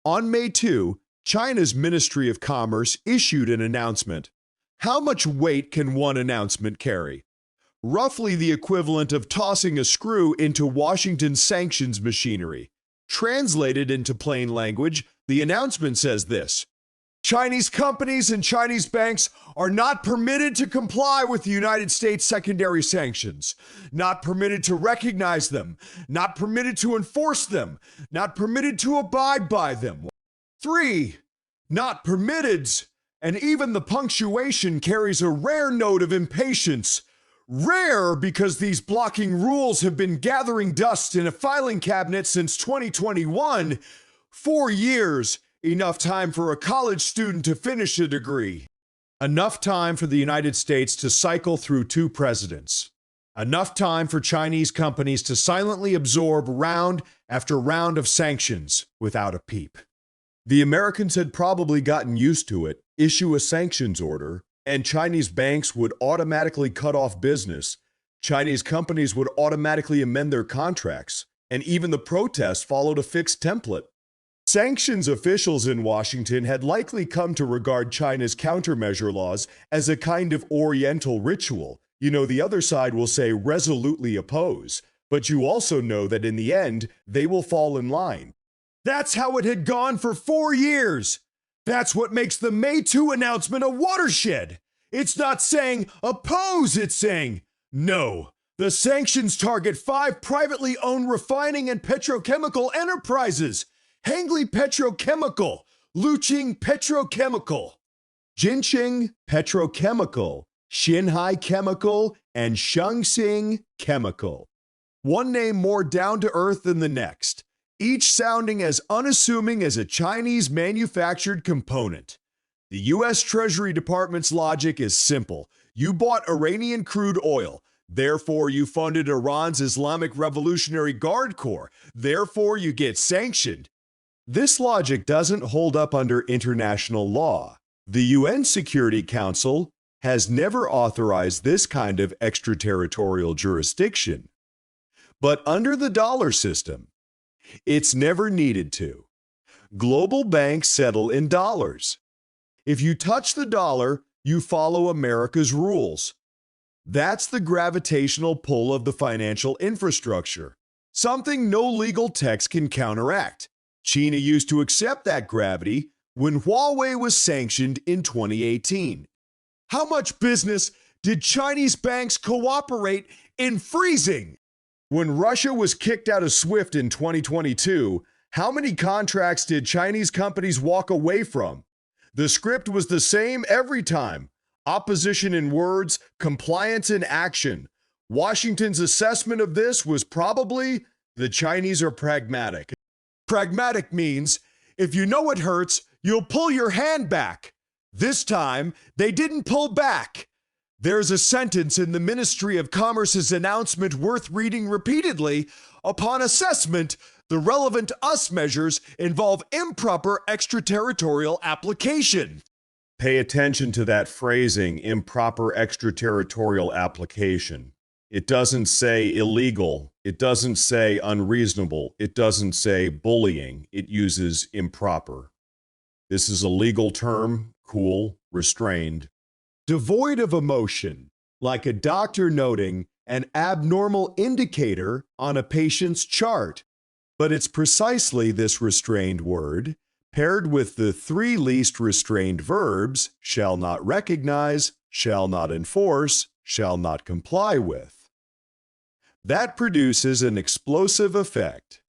On May 2, China's Ministry of Commerce issued an announcement. How much weight can one announcement carry? Roughly the equivalent of tossing a screw into Washington's sanctions machinery. Translated into plain language, the announcement says this: Chinese companies and Chinese banks are not permitted to comply with the United States secondary sanctions, not permitted to recognize them, not permitted to enforce them, not permitted to abide by them. 3. Not permitted, and even the punctuation carries a rare note of impatience. Rare because these blocking rules have been gathering dust in a filing cabinet since 2021. 4 years. Enough time for a college student to finish a degree. Enough time for the United States to cycle through 2 presidents. Enough time for Chinese companies to silently absorb round after round of sanctions without a peep. The Americans had probably gotten used to it. Issue a sanctions order, and Chinese banks would automatically cut off business. Chinese companies would automatically amend their contracts, and even the protests followed a fixed template. Sanctions officials in Washington had likely come to regard China's countermeasure laws as a kind of Oriental ritual. You know, the other side will say resolutely oppose, but you also know that in the end, they will fall in line. That's how it had gone for 4 years. That's what makes the May 2 announcement a watershed. It's not saying oppose, it's saying no. The sanctions target 5 privately owned refining and petrochemical enterprises. Hengli Petrochemical, Luqing Petrochemical, Jinqing Petrochemical, Xinhai Chemical, and Shaanxing Chemical. One name more down to earth than the next, each sounding as unassuming as a Chinese manufactured component. The U.S. Treasury Department's logic is simple. You bought Iranian crude oil. Therefore, you funded Iran's Islamic Revolutionary Guard Corps. Therefore, you get sanctioned. This logic doesn't hold up under international law. The UN Security Council has never authorized this kind of extraterritorial jurisdiction. But under the dollar system, it's never needed to. Global banks settle in dollars. If you touch the dollar, you follow America's rules. That's the gravitational pull of the financial infrastructure, something no legal text can counteract. China used to accept that gravity when Huawei was sanctioned in 2018. How much business did Chinese banks cooperate in freezing? When Russia was kicked out of SWIFT in 2022, how many contracts did Chinese companies walk away from? The script was the same every time. Opposition in words, compliance in action. Washington's assessment of this was probably the Chinese are pragmatic. Pragmatic means, if you know it hurts, you'll pull your hand back. This time, they didn't pull back. There's a sentence in the Ministry of Commerce's announcement worth reading repeatedly. Upon assessment, the relevant US measures involve improper extraterritorial application. Pay attention to that phrasing, improper extraterritorial application. It doesn't say illegal. It doesn't say unreasonable. It doesn't say bullying. It uses improper. This is a legal term, cool, restrained. Devoid of emotion, like a doctor noting an abnormal indicator on a patient's chart. But it's precisely this restrained word, paired with the 3 least restrained verbs, shall not recognize, shall not enforce, shall not comply with. That produces an explosive effect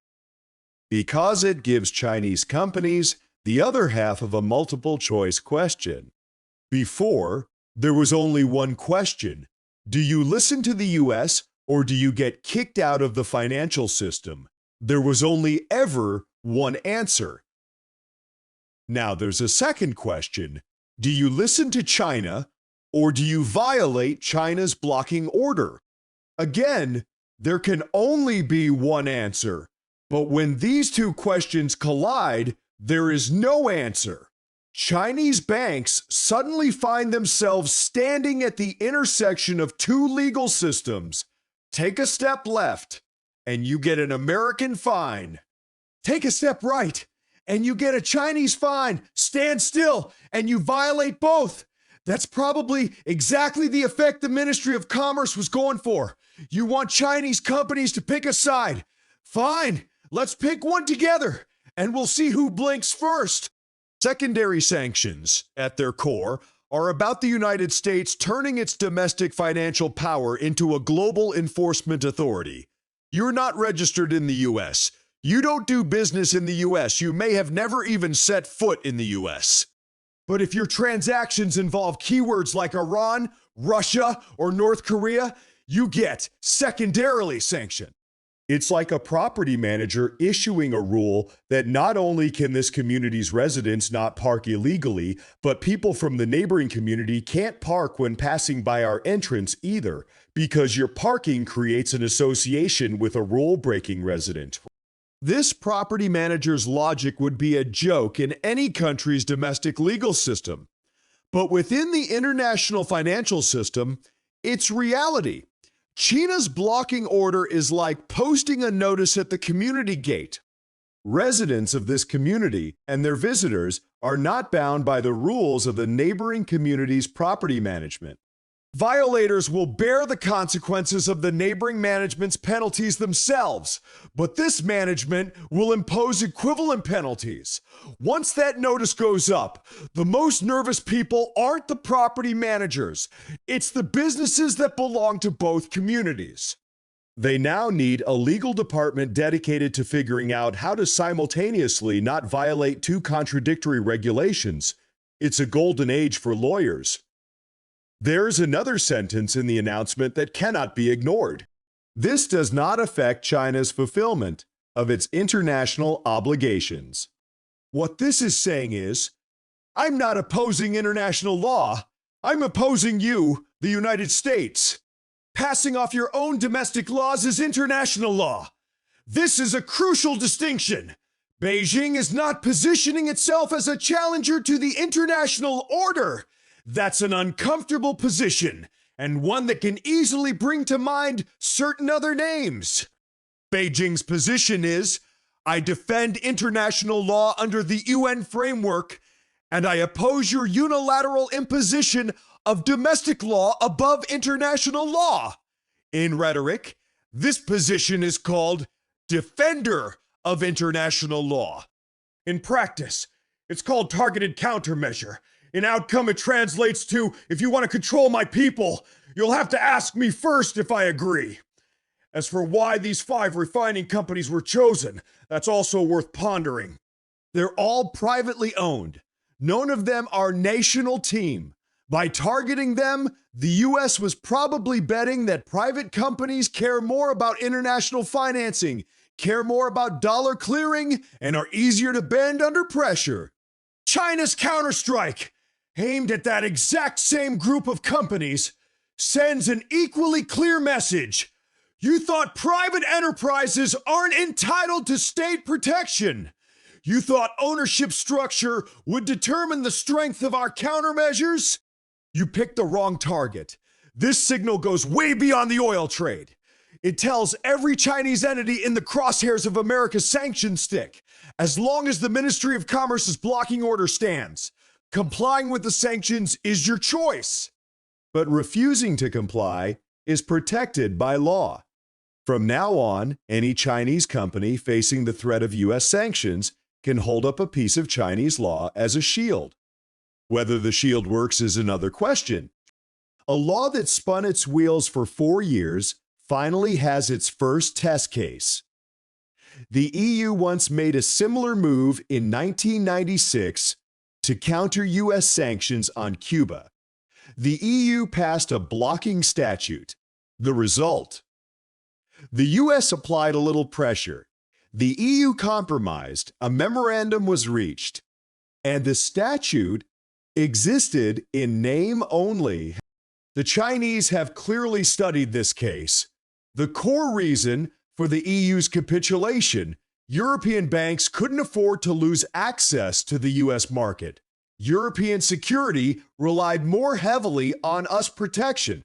because it gives Chinese companies the other half of a multiple choice question. Before, there was only one question. Do you listen to the US or do you get kicked out of the financial system? There was only ever one answer. Now there's a second question. Do you listen to China or do you violate China's blocking order? Again, there can only be one answer, but when these 2 questions collide, there is no answer. Chinese banks suddenly find themselves standing at the intersection of 2 legal systems. Take a step left, and you get an American fine. Take a step right, and you get a Chinese fine. Stand still, and you violate both. That's probably exactly the effect the Ministry of Commerce was going for. You want Chinese companies to pick a side. Fine, let's pick one together, and we'll see who blinks first. Secondary sanctions, at their core, are about the United States turning its domestic financial power into a global enforcement authority. You're not registered in the U.S. You don't do business in the U.S. You may have never even set foot in the U.S. But if your transactions involve keywords like Iran, Russia, or North Korea, you get secondarily sanctioned. It's like a property manager issuing a rule that not only can this community's residents not park illegally, but people from the neighboring community can't park when passing by our entrance either, because your parking creates an association with a rule-breaking resident. This property manager's logic would be a joke in any country's domestic legal system. But within the international financial system, it's reality. China's blocking order is like posting a notice at the community gate. Residents of this community and their visitors are not bound by the rules of the neighboring community's property management. Violators will bear the consequences of the neighboring management's penalties themselves, but this management will impose equivalent penalties. Once that notice goes up, the most nervous people aren't the property managers. It's the businesses that belong to both communities. They now need a legal department dedicated to figuring out how to simultaneously not violate two contradictory regulations. It's a golden age for lawyers. There's another sentence in the announcement that cannot be ignored. This does not affect China's fulfillment of its international obligations. What this is saying is, I'm not opposing international law. I'm opposing you, the United States. Passing off your own domestic laws is international law. This is a crucial distinction. Beijing is not positioning itself as a challenger to the international order. That's an uncomfortable position, and one that can easily bring to mind certain other names. Beijing's position is, I defend international law under the UN framework, and I oppose your unilateral imposition of domestic law above international law. In rhetoric, this position is called defender of international law. In practice, it's called targeted countermeasure. In outcome, it translates to, if you want to control my people, you'll have to ask me first if I agree. As for why these 5 refining companies were chosen, that's also worth pondering. They're all privately owned. None of them are national team. By targeting them, the U.S. was probably betting that private companies care more about international financing, care more about dollar clearing, and are easier to bend under pressure. China's counterstrike, aimed at that exact same group of companies, sends an equally clear message. You thought private enterprises aren't entitled to state protection. You thought ownership structure would determine the strength of our countermeasures? You picked the wrong target. This signal goes way beyond the oil trade. It tells every Chinese entity in the crosshairs of America's sanction stick, as long as the Ministry of Commerce's blocking order stands, complying with the sanctions is your choice. But refusing to comply is protected by law. From now on, any Chinese company facing the threat of U.S. sanctions can hold up a piece of Chinese law as a shield. Whether the shield works is another question. A law that spun its wheels for 4 years finally has its first test case. The EU once made a similar move in 1996 to counter U.S. sanctions on Cuba. The EU passed a blocking statute. The result? The U.S. applied a little pressure. The EU compromised, a memorandum was reached, and the statute existed in name only. The Chinese have clearly studied this case. The core reason for the EU's capitulation: European banks couldn't afford to lose access to the U.S. market. European security relied more heavily on US protection,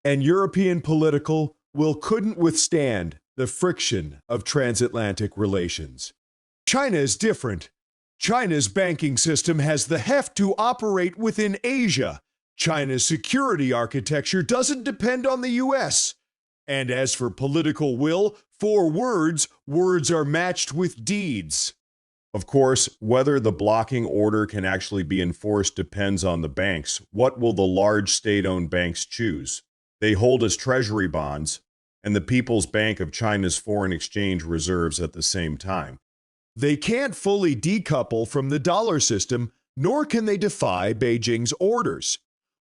and European political will couldn't withstand the friction of transatlantic relations. China is different. China's banking system has the heft to operate within Asia. China's security architecture doesn't depend on the US. And as for political will, for words are matched with deeds. Of course, whether the blocking order can actually be enforced depends on the banks. What will the large state-owned banks choose? They hold as treasury bonds, and the People's Bank of China's foreign exchange reserves at the same time. They can't fully decouple from the dollar system, nor can they defy Beijing's orders.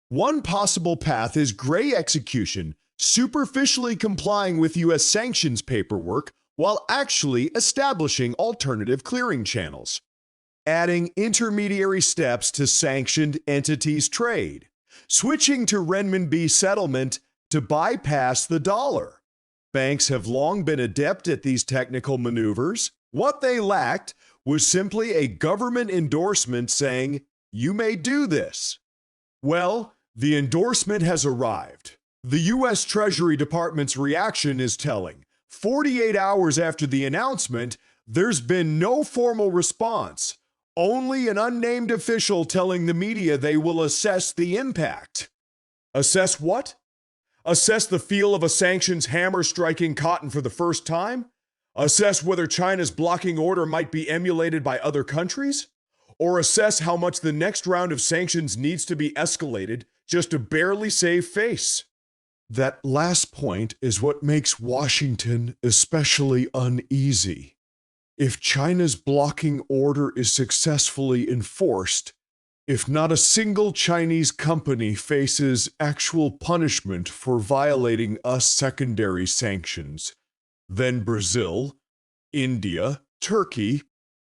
One possible path is gray execution, superficially complying with U.S. sanctions paperwork while actually establishing alternative clearing channels, adding intermediary steps to sanctioned entities' trade, switching to renminbi settlement to bypass the dollar. Banks have long been adept at these technical maneuvers. What they lacked was simply a government endorsement saying, "You may do this." Well, the endorsement has arrived. The U.S. Treasury Department's reaction is telling. 48 hours after the announcement, there's been no formal response, only an unnamed official telling the media they will assess the impact. Assess what? Assess the feel of a sanctions hammer striking cotton for the first time? Assess whether China's blocking order might be emulated by other countries? Or assess how much the next round of sanctions needs to be escalated just to barely save face? That last point is what makes Washington especially uneasy. If China's blocking order is successfully enforced, if not a single Chinese company faces actual punishment for violating US secondary sanctions, then Brazil, India, Turkey,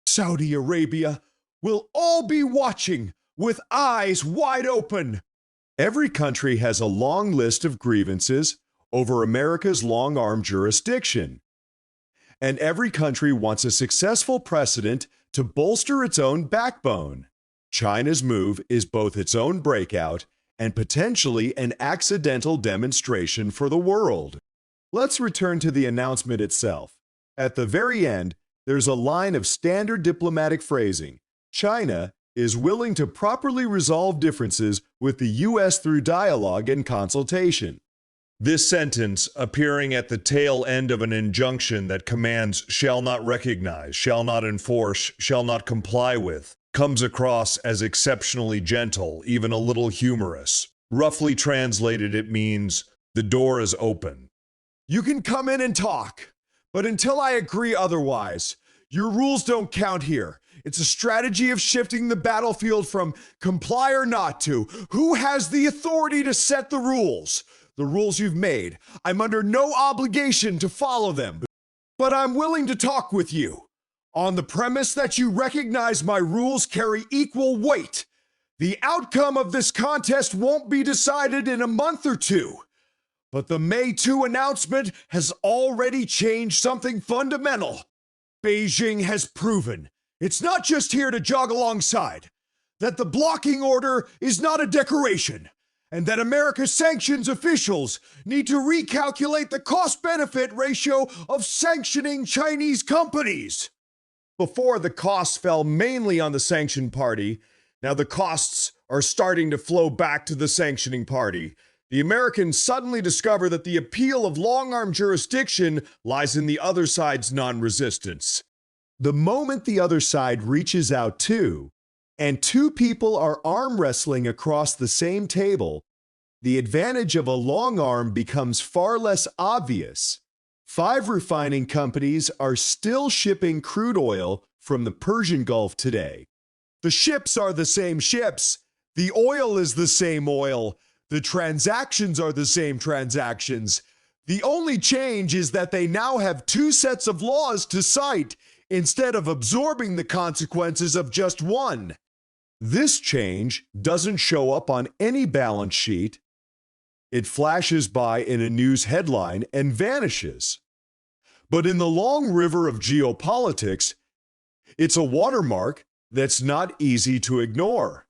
Saudi Arabia will all be watching with eyes wide open. Every country has a long list of grievances over America's long-arm jurisdiction. And every country wants a successful precedent to bolster its own backbone. China's move is both its own breakout and potentially an accidental demonstration for the world. Let's return to the announcement itself. At the very end, there's a line of standard diplomatic phrasing. China is willing to properly resolve differences with the U.S. through dialogue and consultation. This sentence, appearing at the tail end of an injunction that commands shall not recognize, shall not enforce, shall not comply with, comes across as exceptionally gentle, even a little humorous. Roughly translated, it means the door is open. You can come in and talk, but until I agree otherwise, your rules don't count here. It's a strategy of shifting the battlefield from comply or not to who has the authority to set the rules. The rules you've made. I'm under no obligation to follow them, but I'm willing to talk with you on the premise that you recognize my rules carry equal weight. The outcome of this contest won't be decided in a month or two, but the May 2 announcement has already changed something fundamental. Beijing has proven it's not just here to jog alongside, that the blocking order is not a decoration, and that America's sanctions officials need to recalculate the cost-benefit ratio of sanctioning Chinese companies. Before, the costs fell mainly on the sanctioned party. Now the costs are starting to flow back to the sanctioning party. The Americans suddenly discover that the appeal of long-arm jurisdiction lies in the other side's non-resistance. The moment the other side reaches out too, and two people are arm wrestling across the same table, the advantage of a long arm becomes far less obvious. 5 refining companies are still shipping crude oil from the Persian Gulf today. The ships are the same ships. The oil is the same oil. The transactions are the same transactions. The only change is that they now have 2 sets of laws to cite instead of absorbing the consequences of just one. This change doesn't show up on any balance sheet. It flashes by in a news headline and vanishes. But in the long river of geopolitics, it's a watermark that's not easy to ignore.